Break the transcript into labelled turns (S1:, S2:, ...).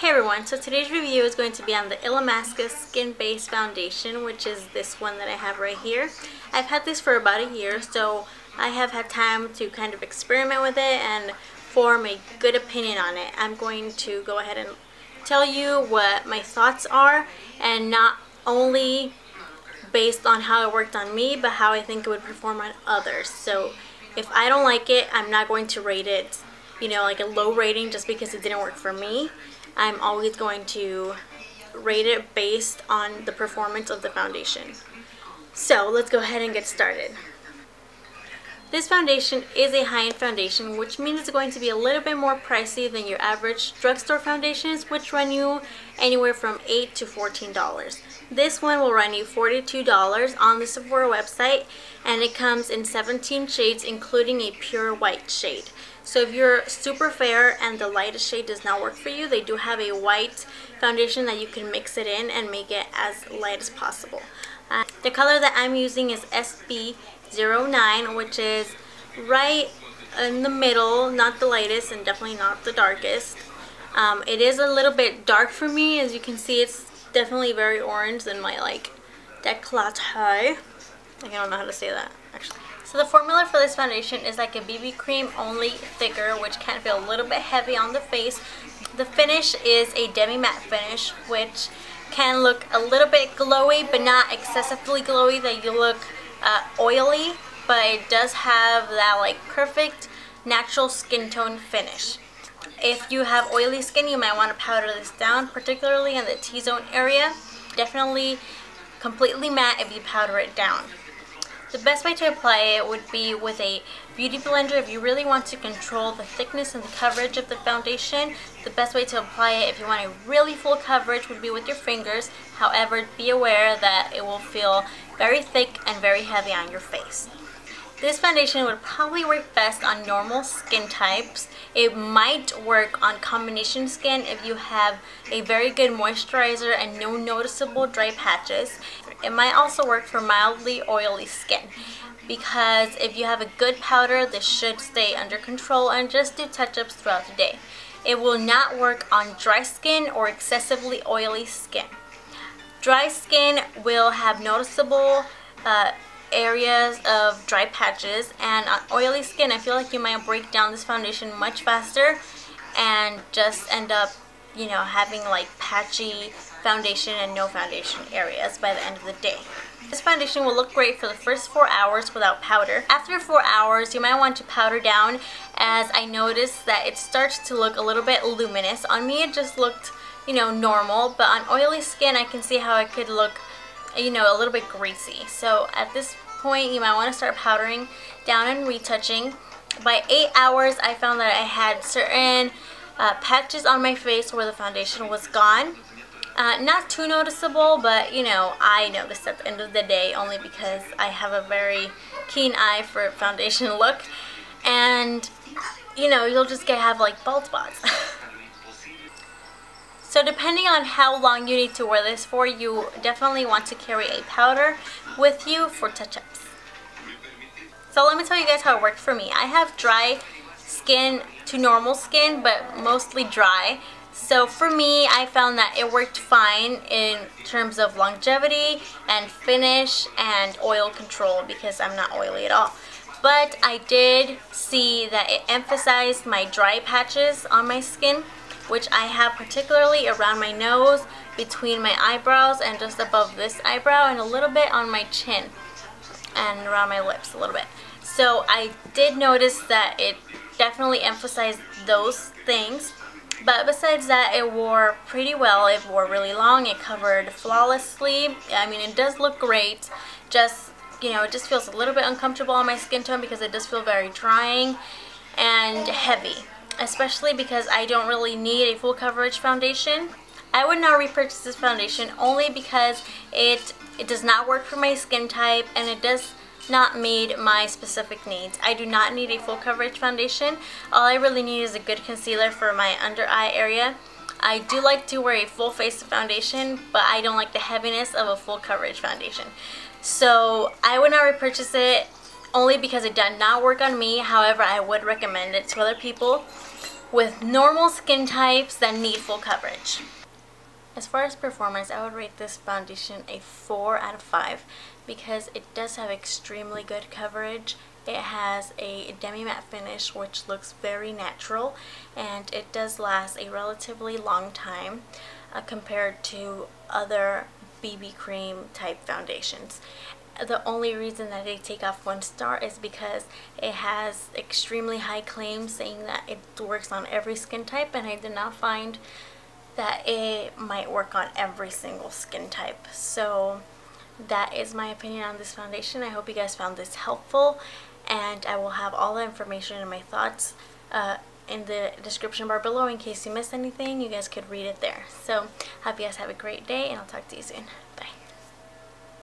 S1: Hey everyone, so today's review is going to be on the Illamasqua Skinbase foundation, which is this one that I have right here. I've had this for about a year, so I have had time to kind of experiment with it and form a good opinion on it. I'm going to go ahead and tell you what my thoughts are, and not only based on how it worked on me, but how I think it would perform on others. So if I don't like it, I'm not going to rate it, you know, like a low rating just because it didn't work for me. I'm always going to rate it based on the performance of the foundation. So let's go ahead and get started. This foundation is a high-end foundation, which means it's going to be a little bit more pricey than your average drugstore foundations, which run you anywhere from $8 to $14. This one will run you $42 on the Sephora website, and it comes in 17 shades, including a pure white shade. So if you're super fair and the lightest shade does not work for you, they do have a white foundation that you can mix it in and make it as light as possible. The color that I'm using is SB09, which is right in the middle, not the lightest and definitely not the darkest. It is a little bit dark for me. As you can see, it's definitely very orange than my décolleté. I don't know how to say that actually. So the formula for this foundation is like a BB cream, only thicker, which can feel a little bit heavy on the face. The finish is a demi-matte finish, which can look a little bit glowy, but not excessively glowy that you look oily, but it does have that like perfect natural skin tone finish. If you have oily skin, you might want to powder this down, particularly in the T-zone area. Definitely completely matte if you powder it down. The best way to apply it would be with a beauty blender. If you really want to control the thickness and the coverage of the foundation, the best way to apply it if you want a really full coverage would be with your fingers. However, be aware that it will feel very thick and very heavy on your face. This foundation would probably work best on normal skin types. It might work on combination skin if you have a very good moisturizer and no noticeable dry patches. It might also work for mildly oily skin, because if you have a good powder, this should stay under control and just do touch-ups throughout the day. It will not work on dry skin or excessively oily skin. Dry skin will have noticeable areas of dry patches, and on oily skin I feel like you might break down this foundation much faster and just end up, you know, having like patchy foundation and no foundation areas by the end of the day. This foundation will look great for the first 4 hours without powder. After 4 hours, you might want to powder down, as I noticed that it starts to look a little bit luminous. On me it just looked, you know, normal, but on oily skin I can see how it could look, you know, a little bit greasy. So at this point you might want to start powdering down and retouching. By 8 hours I found that I had certain patches on my face where the foundation was gone. Not too noticeable, but you know, I noticed at the end of the day, only because I have a very keen eye for foundation look, and you know, you'll just have like bald spots. So depending on how long you need to wear this for, you definitely want to carry a powder with you for touch-ups. So let me tell you guys how it worked for me. I have dry skin to normal skin, but mostly dry. So for me, I found that it worked fine in terms of longevity and finish and oil control, because I'm not oily at all. But I did see that it emphasized my dry patches on my skin, which I have particularly around my nose, between my eyebrows and just above this eyebrow, and a little bit on my chin and around my lips a little bit. So I did notice that it definitely emphasized those things. But besides that, it wore pretty well. It wore really long. It covered flawlessly. I mean, it does look great. Just, you know, it just feels a little bit uncomfortable on my skin tone because it does feel very drying and heavy, especially because I don't really need a full coverage foundation. I would not repurchase this foundation only because it does not work for my skin type, and it does not meet my specific needs. I do not need a full coverage foundation. All I really need is a good concealer for my under eye area. I do like to wear a full face foundation, but I don't like the heaviness of a full coverage foundation. So I would not repurchase it only because it did not work on me. However, I would recommend it to other people. with normal skin types that need full coverage. As far as performance, I would rate this foundation a 4 out of 5 because it does have extremely good coverage. It has a demi-matte finish which looks very natural, and it does last a relatively long time compared to other BB cream type foundations. The only reason that they take off 1 star is because it has extremely high claims saying that it works on every skin type, and I did not find that it might work on every single skin type. So that is my opinion on this foundation. I hope you guys found this helpful, and I will have all the information and my thoughts in the description bar below in case you missed anything. You guys could read it there. So hope you guys have a great day, and I'll talk to you soon.